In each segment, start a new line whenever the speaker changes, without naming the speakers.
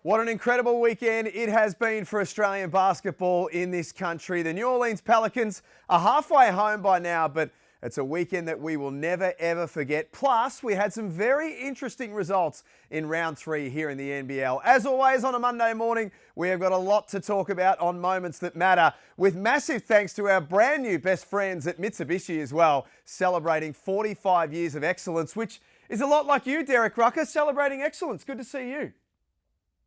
What an incredible weekend it has been for Australian basketball in this country. The New Orleans Pelicans are halfway home by now, but it's a weekend that we will never, ever forget. Plus, we had some very interesting results in round 3 here in the NBL. As always, on a Monday morning, we have got a lot to talk about on Moments That Matter, with massive thanks to our brand new best friends at Mitsubishi as well, celebrating 45 years of excellence, which is a lot like you, Derek Rucker, celebrating excellence. Good to see you.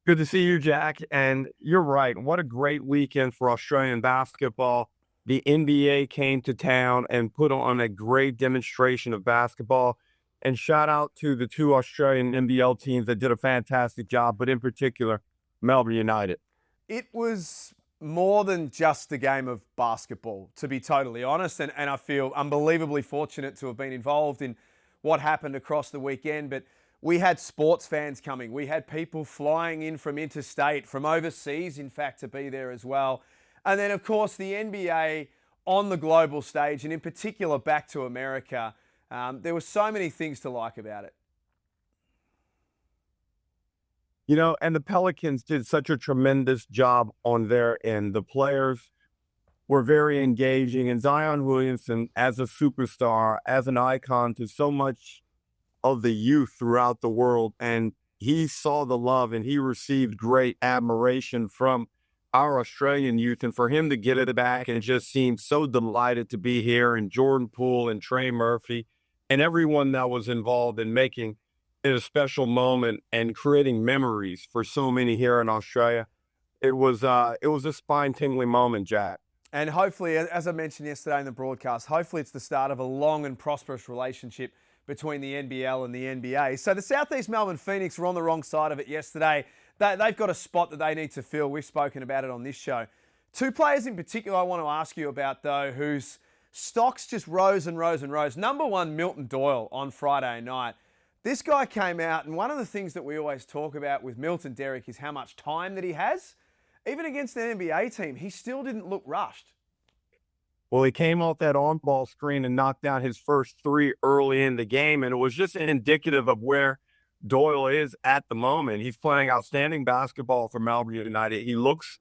Good to see you, Jack. And you're right. What a great weekend for Australian basketball. The NBA came to town and put on a great demonstration of basketball. And shout out to the 2 Australian NBL teams that did a fantastic job, but in particular, Melbourne United.
It was more than just a game of basketball, to be totally honest. And I feel unbelievably fortunate to have been involved in what happened across the weekend. But we had sports fans coming. We had people flying in from interstate, from overseas, in fact, to be there as well. And then, of course, the NBA on the global stage, and in particular back to America. There were so many things to like about it.
You know, and the Pelicans did such a tremendous job on their end. The players were very engaging, and Zion Williamson, as a superstar, as an icon to so much of the youth throughout the world, and he saw the love and he received great admiration from our Australian youth, and for him to get it back and just seemed so delighted to be here, and Jordan Poole and Trey Murphy and everyone that was involved in making it a special moment and creating memories for so many here in Australia. It was a spine-tingling moment, Jack.
And hopefully, as I mentioned yesterday in the broadcast, hopefully it's the start of a long and prosperous relationship between the NBL and the NBA. So the Southeast Melbourne Phoenix were on the wrong side of it yesterday. They've got a spot that they need to fill. We've spoken about it on this show. 2 players in particular I want to ask you about, though, whose stocks just rose and rose and rose. Number 1, Milton Doyle on Friday night. This guy came out, and one of the things that we always talk about with Milton, Derek, is how much time that he has. Even against an NBA team, he still didn't look rushed.
Well, he came off that on-ball screen and knocked down his first 3 early in the game, and it was just indicative of where Doyle is at the moment. He's playing outstanding basketball for Melbourne United. He looks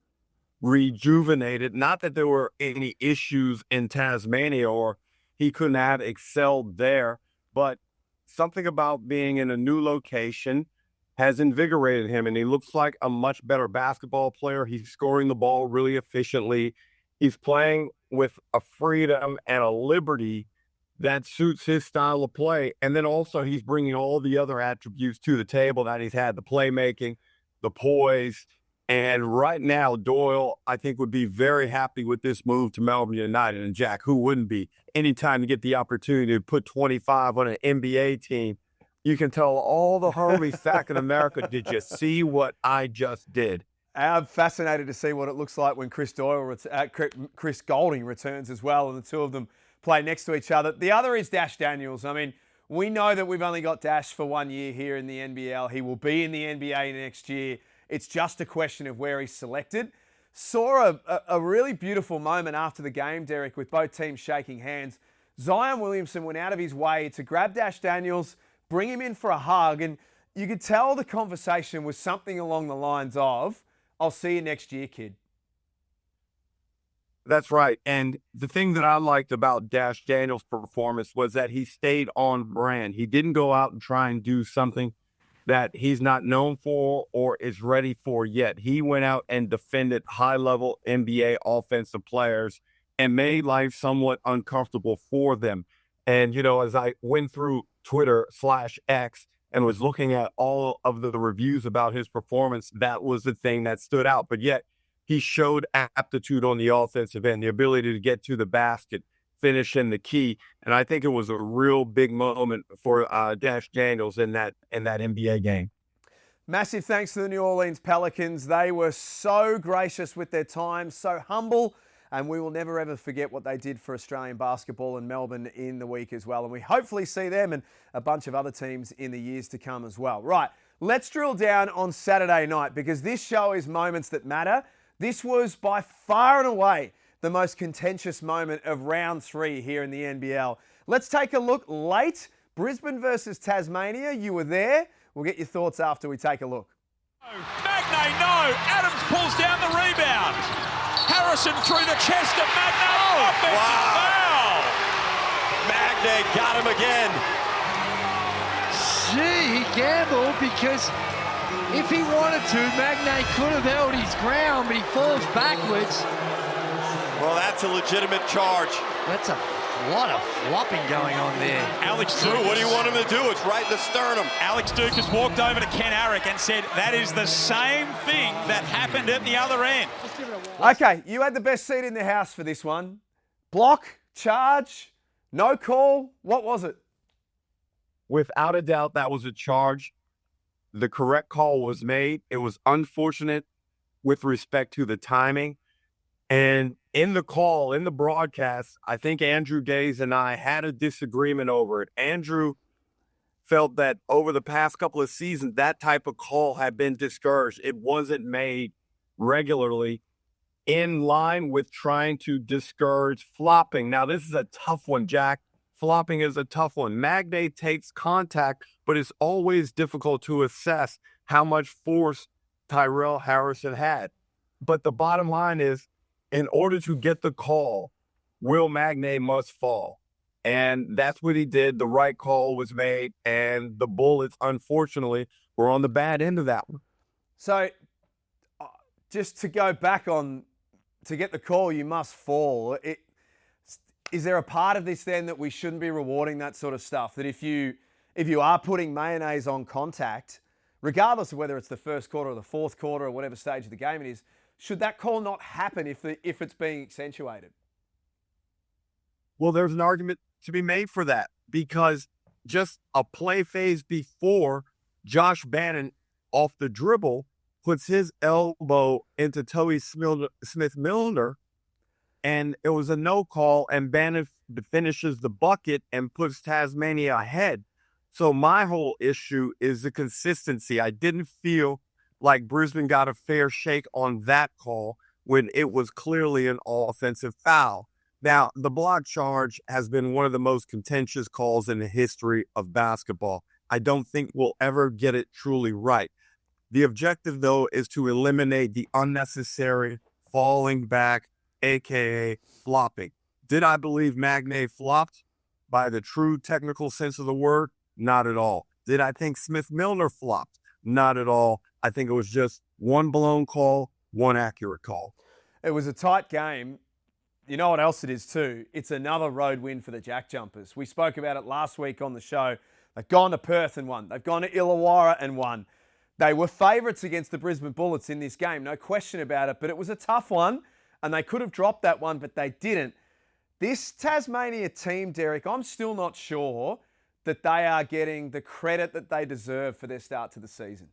rejuvenated. Not that there were any issues in Tasmania or he couldn't have excelled there, but something about being in a new location has invigorated him, and he looks like a much better basketball player. He's scoring the ball really efficiently. He's playing with a freedom and a liberty that suits his style of play. And then also he's bringing all the other attributes to the table that he's had, the playmaking, the poise. And right now, Doyle, I think, would be very happy with this move to Melbourne United. And Jack, who wouldn't be? Anytime you get the opportunity to put 25 on an NBA team, you can tell all the Harveys back in America, did you see what I just did?
I'm fascinated to see what it looks like when Chris Golding returns as well, and the 2 of them play next to each other. The other is Dash Daniels. I mean, we know that we've only got Dash for 1 year here in the NBL. He will be in the NBA next year. It's just a question of where he's selected. Saw a really beautiful moment after the game, Derek, with both teams shaking hands. Zion Williamson went out of his way to grab Dash Daniels, bring him in for a hug, and you could tell the conversation was something along the lines of, "I'll see you next year, kid."
That's right. And the thing that I liked about Dash Daniels' performance was that he stayed on brand. He didn't go out and try and do something that he's not known for or is ready for yet. He went out and defended high-level NBA offensive players and made life somewhat uncomfortable for them. And, you know, as I went through Twitter/X and was looking at all of the reviews about his performance, that was the thing that stood out. But yet, he showed aptitude on the offensive end, the ability to get to the basket, finish in the key. And I think it was a real big moment for Dash Daniels in that NBA game.
Massive thanks to the New Orleans Pelicans. They were so gracious with their time, so humble, and we will never ever forget what they did for Australian basketball in Melbourne in the week as well. And we hopefully see them and a bunch of other teams in the years to come as well. Right, let's drill down on Saturday night, because this show is Moments That Matter. This was by far and away the most contentious moment of round 3 here in the NBL. Let's take a look late. Brisbane versus Tasmania. You were there. We'll get your thoughts after we take a look.
Magna Magnay, no. Adams pulls down the rebound. Harrison through the chest of Magnay. Offensive foul.
Magnay got him again.
Gee, he gambled because if he wanted to, Magnay could have held his ground, but he falls backwards.
Well, that's a legitimate charge.
That's a lot of flopping going on there.
Alex
Drew,
Dukas.
what do you want him to do? It's right in the sternum.
Alex Dukas walked over to Ken Arick and said, that is the same thing that happened at the other end.
Okay, you had the best seat in the house for this one. Block, charge, no call. What was it?
Without a doubt, that was a charge. The correct call was made. It was unfortunate with respect to the timing. And in the call, in the broadcast, I think Andrew Gaze and I had a disagreement over it. Andrew felt that over the past couple of seasons, that type of call had been discouraged. It wasn't made regularly in line with trying to discourage flopping. Now, this is a tough one, Jack. Flopping is a tough one. Magnay takes contact, but it's always difficult to assess how much force Tyrell Harrison had. But the bottom line is, in order to get the call, Will Magnay must fall. And that's what he did. The right call was made, and the Bullets, unfortunately, were on the bad end of that one.
So, just to go back on, to get the call, you must fall. Is there a part of this then that we shouldn't be rewarding that sort of stuff? That if you are putting mayonnaise on contact, regardless of whether it's the first quarter or the fourth quarter or whatever stage of the game it is, should that call not happen if it's being accentuated?
Well, there's an argument to be made for that, because just a play phase before, Josh Bannon off the dribble puts his elbow into Toby Smith-Milner, and it was a no call, and Bannon finishes the bucket and puts Tasmania ahead. So my whole issue is the consistency. I didn't feel like Brisbane got a fair shake on that call when it was clearly an offensive foul. Now, the block charge has been one of the most contentious calls in the history of basketball. I don't think we'll ever get it truly right. The objective, though, is to eliminate the unnecessary falling back, a.k.a. flopping. Did I believe Magnay flopped by the true technical sense of the word? Not at all. Did I think Smith-Milner flopped? Not at all. I think it was just one blown call, one accurate call.
It was a tight game. You know what else it is too? It's another road win for the Jack Jumpers. We spoke about it last week on the show. They've gone to Perth and won. They've gone to Illawarra and won. They were favourites against the Brisbane Bullets in this game, no question about it, but it was a tough one, and they could have dropped that one, but they didn't. This Tasmania team, Derek, I'm still not sure that they are getting the credit that they deserve for their start to the season.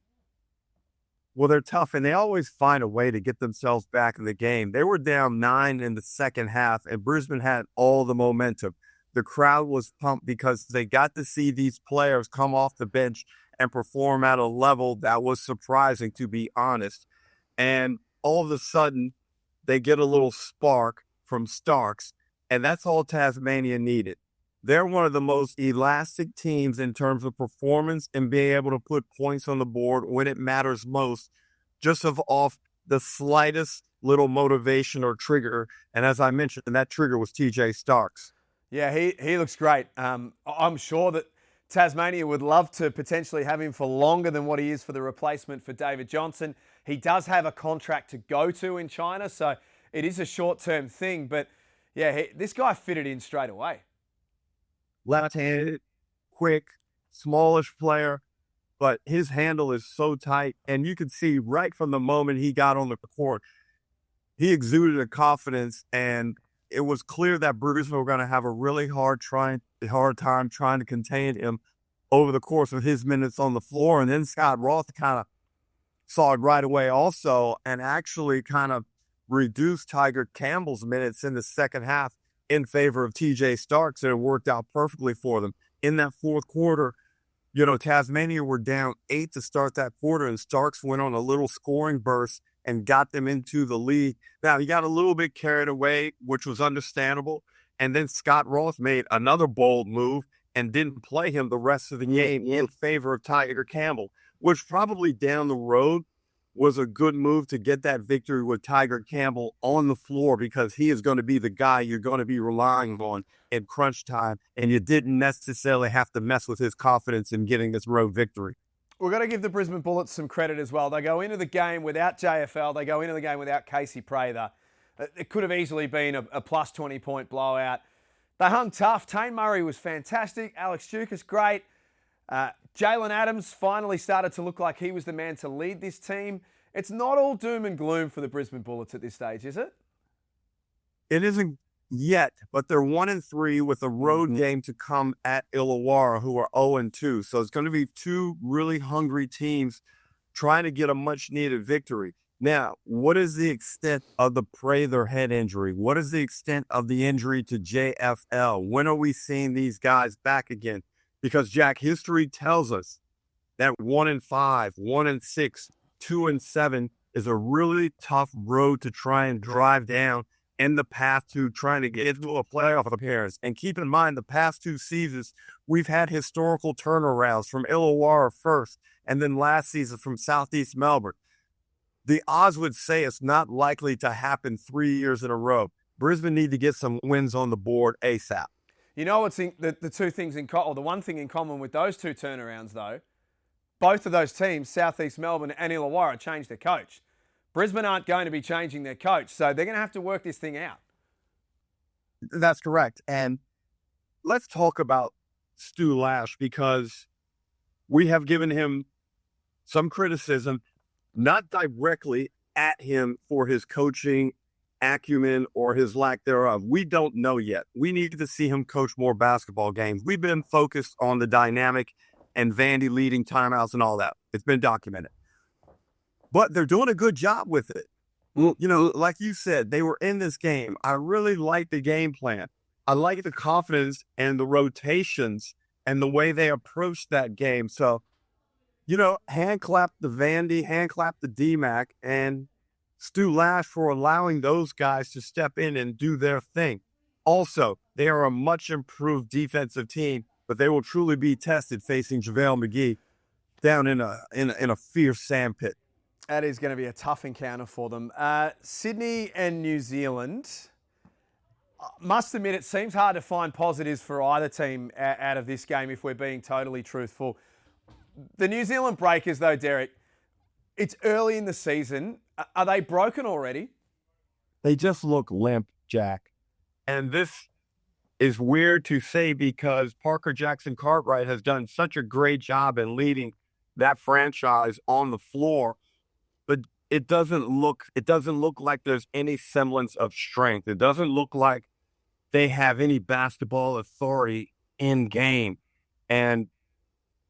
Well, they're tough, and they always find a way to get themselves back in the game. They were down 9 in the second half, and Brisbane had all the momentum. The crowd was pumped because they got to see these players come off the bench and perform at a level that was surprising, to be honest. And all of a sudden, they get a little spark from Starks, and that's all Tasmania needed. They're one of the most elastic teams in terms of performance and being able to put points on the board when it matters most, just off the slightest little motivation or trigger. And as I mentioned, that trigger was TJ Starks.
Yeah, he looks great. I'm sure that Tasmania would love to potentially have him for longer than what he is for the replacement for David Johnson. He does have a contract to go to in China, so it is a short-term thing. But yeah, this guy fitted in straight away.
Left-handed, quick, smallish player, but his handle is so tight. And you could see right from the moment he got on the court, he exuded a confidence, and it was clear that Brisbane were going to have a really hard time trying to contain him over the course of his minutes on the floor. And then Scott Roth kind of saw it right away also, and actually kind of reduced Tiger Campbell's minutes in the second half in favor of TJ Starks, and it worked out perfectly for them. In that fourth quarter, Tasmania were down 8 to start that quarter, and Starks went on a little scoring burst and got them into the lead. Now, he got a little bit carried away, which was understandable, and then Scott Roth made another bold move and didn't play him the rest of the game in favor of Tiger Campbell, which probably down the road was a good move to get that victory with Tiger Campbell on the floor, because he is going to be the guy you're going to be relying on in crunch time, and you didn't necessarily have to mess with his confidence in getting this road victory.
We've got to give the Brisbane Bullets some credit as well. They go into the game without JFL. They go into the game without Casey Prather. It could have easily been a plus 20-point blowout. They hung tough. Tane Murray was fantastic. Alex Dukas, great. Jalen Adams finally started to look like he was the man to lead this team. It's not all doom and gloom for the Brisbane Bullets at this stage, is it?
It isn't yet, but they're 1-3 with a road game to come at Illawarra, who are 0-2. So it's going to be two really hungry teams trying to get a much-needed victory. Now, what is the extent of the Prather head injury? What is the extent of the injury to JFL? When are we seeing these guys back again? Because, Jack, history tells us that 1-5, 1-6, 2-7 is a really tough road to try and drive down in the path to trying to get into a playoff appearance. And keep in mind, the past two seasons, we've had historical turnarounds from Illawarra first, and then last season from Southeast Melbourne. The odds would say it's not likely to happen 3 years in a row. Brisbane need to get some wins on the board ASAP.
You know what's the two things in common, or the one thing in common with those two turnarounds, though? Both of those teams, Southeast Melbourne and Illawarra, changed their coach. Brisbane aren't going to be changing their coach, so they're going to have to work this thing out.
That's correct. And let's talk about Stu Lash, because we have given him some criticism, not directly at him for his coaching acumen or his lack thereof. We don't know yet. We need to see him coach more basketball games. We've been focused on the dynamic and Vandy leading timeouts and all that. It's been documented. But they're doing a good job with it. You know, like you said, they were in this game. I really like the game plan. I like the confidence and the rotations and the way they approached that game. So, you know, hand clap the Vandy, hand clap the DMAC, and Stu Lash for allowing those guys to step in and do their thing. Also, they are a much improved defensive team, but they will truly be tested facing JaVale McGee down in a fierce sandpit.
That is going to be a tough encounter for them. Sydney and New Zealand. Must admit, it seems hard to find positives for either team out of this game, if we're being totally truthful. The New Zealand Breakers, though, Derek, it's early in the season. Are they broken already?
They just look limp, Jack. And this is weird to say, because Parker Jackson Cartwright has done such a great job in leading that franchise on the floor, but it doesn't look like there's any semblance of strength. It doesn't look like they have any basketball authority in game. And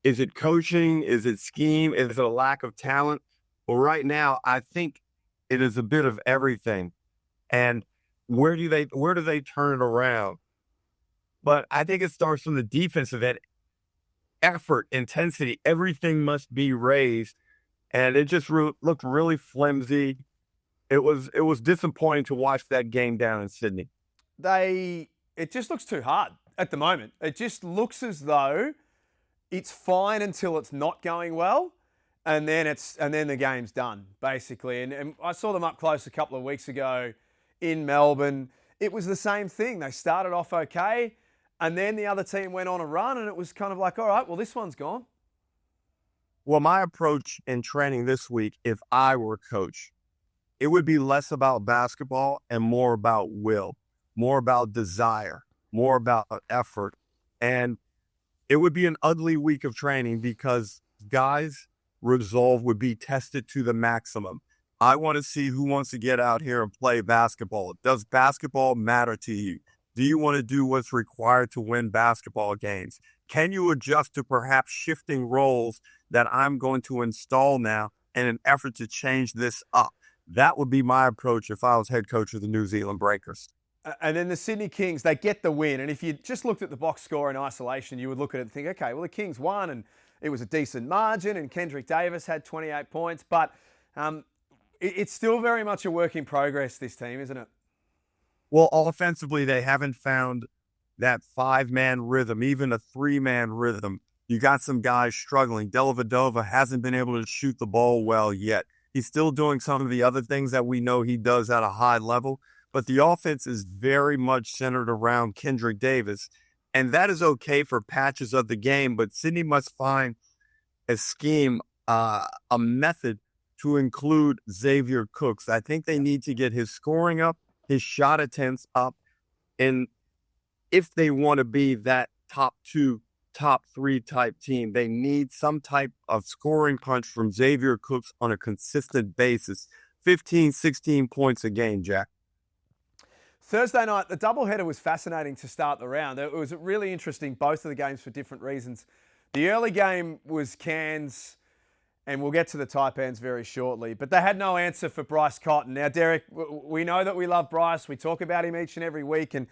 is it coaching? Is it scheme? Is it a lack of talent? Well, right now, I think it is a bit of everything. And where do they turn it around? But I think it starts from the defensive end. Effort, intensity, everything must be raised. And it just looked really flimsy. It was disappointing to watch that game down in Sydney.
It just looks too hard at the moment. It just looks as though it's fine until it's not going well. And then the game's done, basically. And I saw them up close a couple of weeks ago in Melbourne. It was the same thing. They started off okay, and then the other team went on a run, and it was kind of like, all right, well, this one's gone.
Well, my approach in training this week, if I were coach, it would be less about basketball and more about will, more about desire, more about effort. And it would be an ugly week of training, because guys' resolve would be tested to the maximum. I want to see who wants to get out here and play basketball. Does basketball matter to you? Do you want to do what's required to win basketball games? Can you adjust to perhaps shifting roles that I'm going to install now in an effort to change this up? That would be my approach if I was head coach of the New Zealand Breakers.
And then the Sydney Kings, they get the win. And if you just looked at the box score in isolation, you would look at it and think, okay, well, the Kings won and it was a decent margin, and Kendrick Davis had 28 points. But it's still very much a work in progress, this team, isn't it?
Well, offensively, they haven't found that five-man rhythm, even a three-man rhythm. You got some guys struggling. Dellavedova hasn't been able to shoot the ball well yet. He's still doing some of the other things that we know he does at a high level, but the offense is very much centered around Kendrick Davis. And that is okay for patches of the game, but Sydney must find a scheme, a method to include Xavier Cooks. I think they need to get his scoring up, his shot attempts up, and if they want to be that top 2, top 3 type team, they need some type of scoring punch from Xavier Cooks on a consistent basis. 15, 16 points a game, Jack.
Thursday night, the doubleheader was fascinating to start the round. It was really interesting, both of the games for different reasons. The early game was Cairns, and we'll get to the Taipans very shortly, but they had no answer for Bryce Cotton. Now, Derek, we know that we love Bryce. We talk about him each and every week, and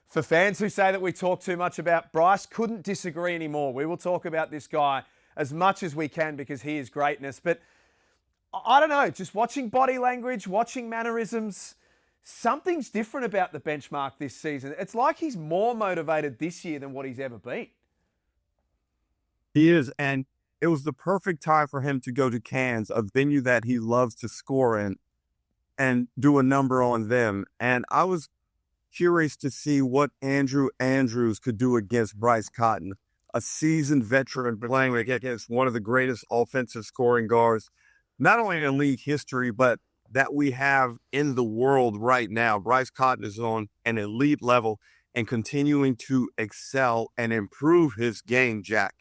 for fans who say that we talk too much about Bryce, couldn't disagree anymore. We will talk about this guy as much as we can because he is greatness. But I don't know, just watching body language, watching mannerisms, something's different about the benchmark this season. It's like he's more motivated this year than what he's ever been.
He is, and it was the perfect time for him to go to Cairns, a venue that he loves to score in, and do a number on them. And I was curious to see what Andrew Andrews could do against Bryce Cotton, a seasoned veteran playing against one of the greatest offensive scoring guards, not only in league history, but that we have in the world right now. Bryce Cotton is on an elite level and continuing to excel and improve his game, Jack.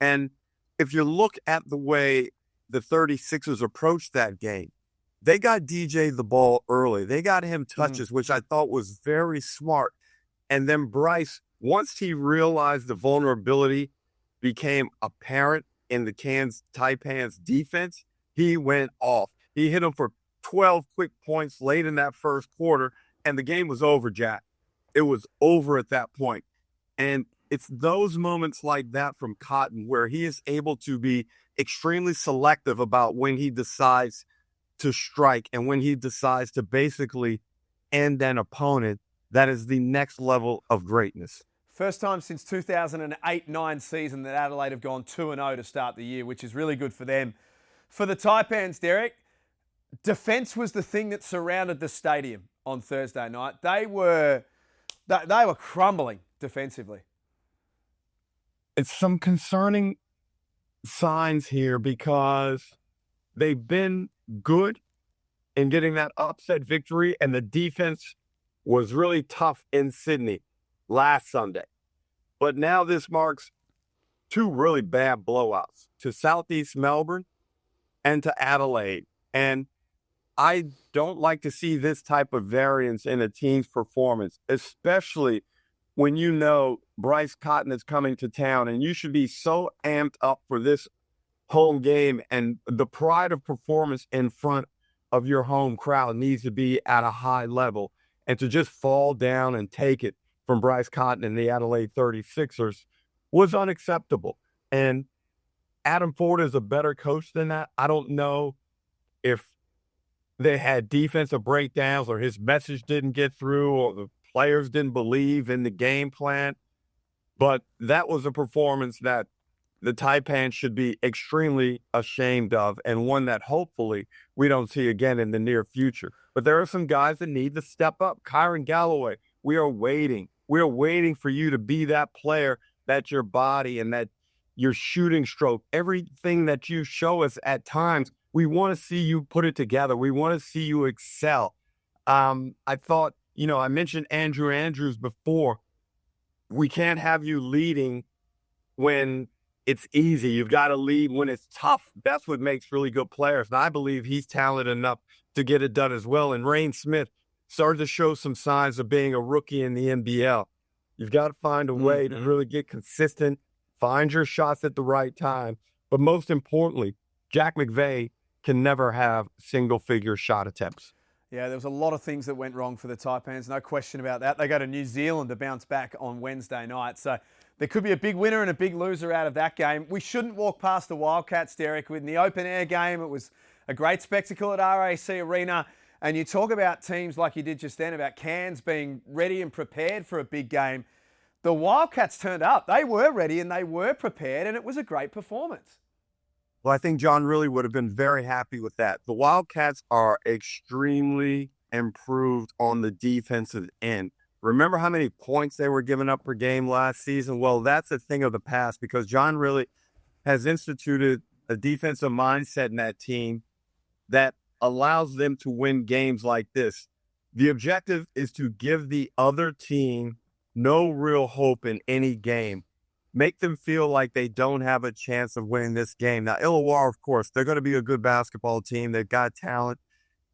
And if you look at the way the 36ers approached that game, they got DJ the ball early. They got him touches, which I thought was very smart. And then Bryce, once he realized the vulnerability became apparent in the Cairns Taipans defense, he went off. He hit him for 12 quick points late in that first quarter, and the game was over, Jack. It was over at that point. And it's those moments like that from Cotton where he is able to be extremely selective about when he decides to strike and when he decides to basically end an opponent. That is the next level of greatness.
First time since 2008-9 season that Adelaide have gone 2-0 to start the year, which is really good for them. For the Taipans, Derek, defence was the thing that surrounded the stadium on Thursday night. They were crumbling defensively.
It's some concerning signs here because they've been good in getting that upset victory, and the defense was really tough in Sydney last Sunday. But now this marks 2 really bad blowouts to Southeast Melbourne and to Adelaide. And I don't like to see this type of variance in a team's performance, especially when you know Bryce Cotton is coming to town, and you should be so amped up for this home game, and the pride of performance in front of your home crowd needs to be at a high level. And to just fall down and take it from Bryce Cotton and the Adelaide 36ers was unacceptable. And Adam Ford is a better coach than that. I don't know if they had defensive breakdowns or his message didn't get through or the players didn't believe in the game plan. But that was a performance that the Taipans should be extremely ashamed of, and one that hopefully we don't see again in the near future. But there are some guys that need to step up. Kyron Galloway, we are waiting. We are waiting for you to be that player, that your body and that your shooting stroke, everything that you show us at times, we want to see you put it together. We want to see you excel. I thought, I mentioned Andrew Andrews before. We can't have you leading when it's easy. You've got to lead when it's tough. That's what makes really good players. And I believe he's talented enough to get it done as well. And Rain Smith started to show some signs of being a rookie in the NBL. You've got to find a way to really get consistent, find your shots at the right time. But most importantly, Jack McVay can never have single-figure shot attempts.
Yeah, there was a lot of things that went wrong for the Taipans, no question about that. They go to New Zealand to bounce back on Wednesday night. So there could be a big winner and a big loser out of that game. We shouldn't walk past the Wildcats, Derek. In the open-air game, it was a great spectacle at RAC Arena. And you talk about teams like you did just then, about Cairns being ready and prepared for a big game. The Wildcats turned up. They were ready and they were prepared, and it was a great performance.
Well, I think John really would have been very happy with that. The Wildcats are extremely improved on the defensive end. Remember how many points they were giving up per game last season? Well, that's a thing of the past because John really has instituted a defensive mindset in that team that allows them to win games like this. The objective is to give the other team no real hope in any game. Make them feel like they don't have a chance of winning this game. Now, Illawarra, of course, they're going to be a good basketball team. They've got talent,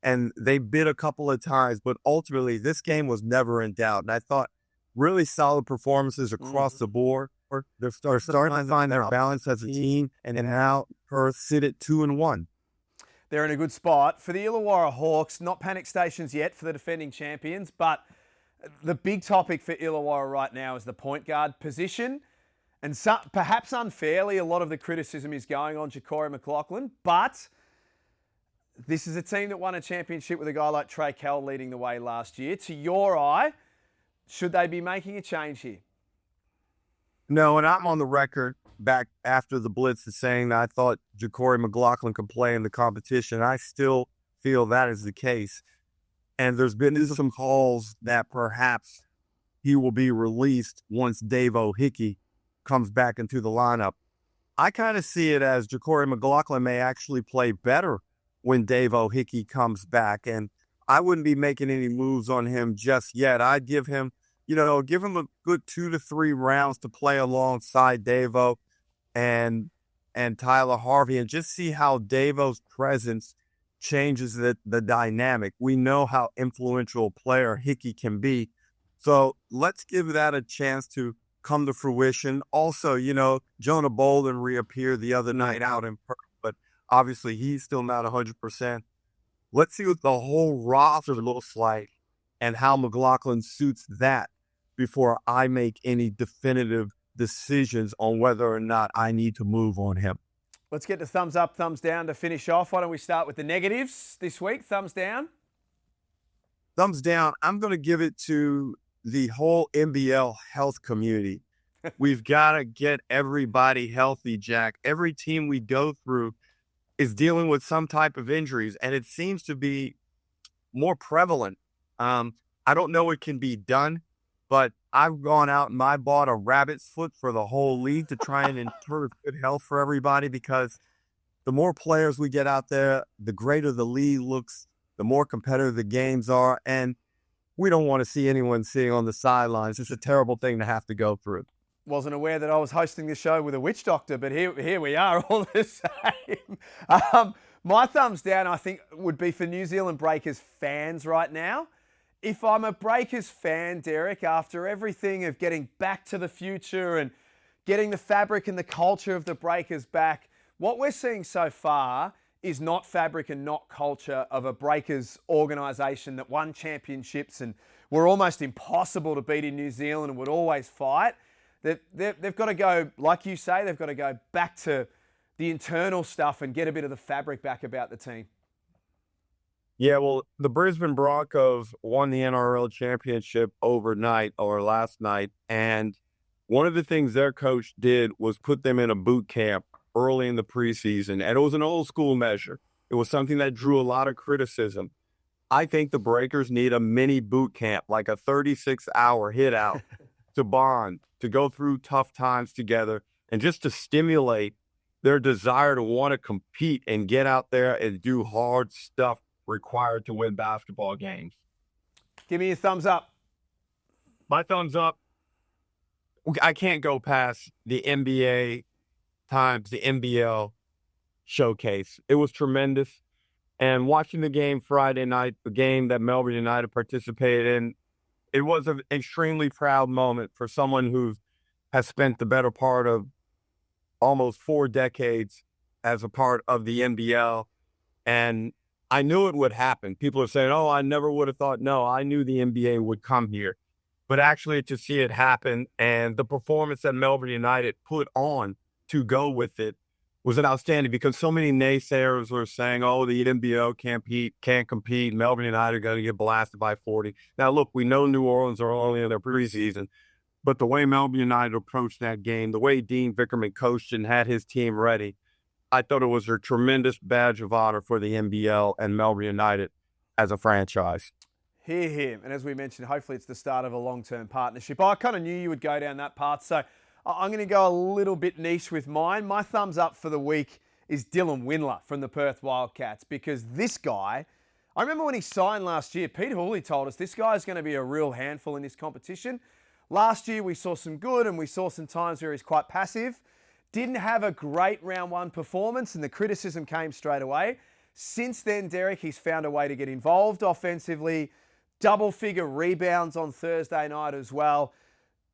and they bit a couple of times, but ultimately this game was never in doubt. And I thought really solid performances across the board. They're starting to find their balance as a team, and now Perth sit at 2-1.
They're in a good spot. For the Illawarra Hawks, not panic stations yet for the defending champions, but the big topic for Illawarra right now is the point guard position. And so, perhaps unfairly, a lot of the criticism is going on Ja'Cory McLaughlin, but this is a team that won a championship with a guy like Trey Kell leading the way last year. To your eye, should they be making a change here?
No, and I'm on the record back after the Blitz is saying that I thought Ja'Cory McLaughlin could play in the competition. I still feel that is the case. And there's been some calls that perhaps he will be released once Dave O'Hickey comes back into the lineup. I kind of see it as Ja'Cory McLaughlin may actually play better when Dave O'Hickey comes back. And I wouldn't be making any moves on him just yet. I'd give him a good 2 to 3 rounds to play alongside Davo and Tyler Harvey and just see how Davo's presence changes the dynamic. We know how influential a player Hickey can be. So let's give that a chance to come to fruition. Also, Jonah Bolden reappeared the other night out in Perth, but obviously he's still not 100%. Let's see what the whole roster looks like and how McLaughlin suits that before I make any definitive decisions on whether or not I need to move on him.
Let's get the thumbs up, thumbs down to finish off. Why don't we start with the negatives this week? Thumbs down?
Thumbs down. I'm going to give it to the whole NBL health community. We've got to get everybody healthy, Jack. Every team we go through is dealing with some type of injuries, and it seems to be more prevalent. I don't know it can be done, but I've gone out and I bought a rabbit's foot for the whole league to try and ensure good health for everybody, because the more players we get out there, the greater the league looks, the more competitive the games are, and we don't want to see anyone sitting on the sidelines. It's a terrible thing to have to go through.
Wasn't aware that I was hosting the show with a witch doctor, but here we are all the same. My thumbs down, I think, would be for New Zealand Breakers fans right now. If I'm a Breakers fan, Derek, after everything of getting back to the future and getting the fabric and the culture of the Breakers back, what we're seeing so far is not fabric and not culture of a Breakers organisation that won championships and were almost impossible to beat in New Zealand and would always fight. They've got to go, like you say, they've got to go back to the internal stuff and get a bit of the fabric back about the team.
Yeah, well, the Brisbane Broncos won the NRL championship last night, and one of the things their coach did was put them in a boot camp early in the preseason, and it was an old school measure. It was something that drew a lot of criticism. I think the Breakers need a mini boot camp, like a 36-hour hit out to bond, to go through tough times together, and just to stimulate their desire to want to compete and get out there and do hard stuff required to win basketball games.
Give me a thumbs up.
My thumbs up. I can't go past the NBA times the NBL showcase. It was tremendous. And watching the game Friday night, the game that Melbourne United participated in, it was an extremely proud moment for someone who has spent the better part of almost 4 decades as a part of the NBL. And I knew it would happen. People are saying, I never would have thought. No, I knew the NBA would come here. But actually to see it happen and the performance that Melbourne United put on to go with it was an outstanding, because so many naysayers were saying, the NBL can't compete. Melbourne United are going to get blasted by 40. Now, look, we know New Orleans are only in their preseason, but the way Melbourne United approached that game, the way Dean Vickerman coached and had his team ready, I thought it was a tremendous badge of honor for the NBL and Melbourne United as a franchise.
Hear him. And as we mentioned, hopefully it's the start of a long-term partnership. I kind of knew you would go down that path, so I'm going to go a little bit niche with mine. My thumbs up for the week is Dylan Windler from the Perth Wildcats, because this guy, I remember when he signed last year, Peter Hooley told us this guy's going to be a real handful in this competition. Last year we saw some good and we saw some times where he's quite passive. Didn't have a great round one performance and the criticism came straight away. Since then, Derek, he's found a way to get involved offensively, double-figure rebounds on Thursday night as well.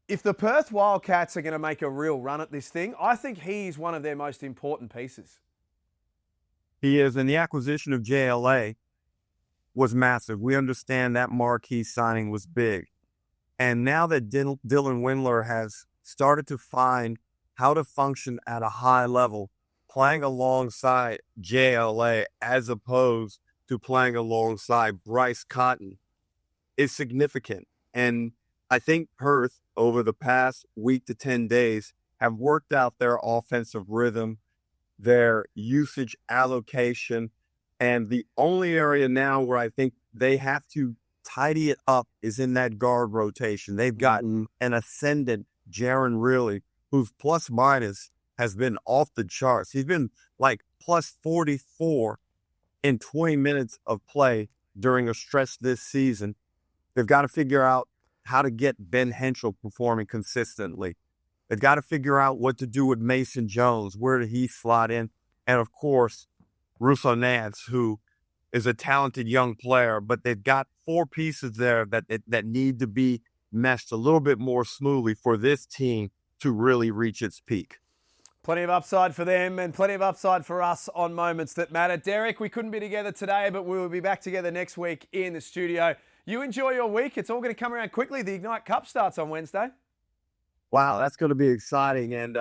If the Perth Wildcats are going to make a real run at this thing, I think he's one of their most important pieces.
He is, and the acquisition of JLA was massive. We understand that marquee signing was big. And now that Dylan Windler has started to find how to function at a high level, playing alongside JLA as opposed to playing alongside Bryce Cotton, is significant. And I think Perth, over the past week to 10 days, have worked out their offensive rhythm, their usage allocation, and the only area now where I think they have to tidy it up is in that guard rotation. They've gotten an ascendant Jaron Reilly, whose plus minus has been off the charts. He's been like plus 44 in 20 minutes of play during a stretch this season. They've got to figure out how to get Ben Henschel performing consistently. They've got to figure out what to do with Mason Jones. Where did he slot in? And of course, Russo Nance, who is a talented young player, but they've got four pieces there that need to be meshed a little bit more smoothly for this team to really reach its peak.
Plenty of upside for them and plenty of upside for us on Moments That Matter. Derek, we couldn't be together today, but we will be back together next week in the studio. You enjoy your week. It's all going to come around quickly. The Ignite Cup starts on Wednesday.
Wow, that's going to be exciting. And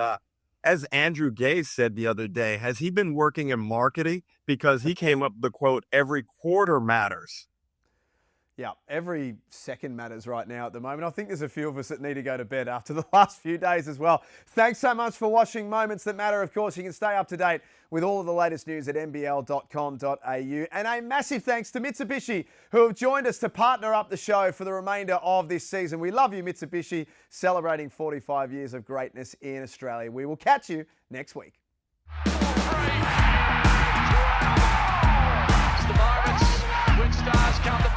as Andrew Gay said the other day, has he been working in marketing? Because he came up with the quote, every quarter matters.
Yeah, every second matters right now at the moment. I think there's a few of us that need to go to bed after the last few days as well. Thanks so much for watching Moments That Matter. Of course, you can stay up to date with all of the latest news at nbl.com.au. And a massive thanks to Mitsubishi, who have joined us to partner up the show for the remainder of this season. We love you, Mitsubishi, celebrating 45 years of greatness in Australia. We will catch you next week.
It's the moments when stars come to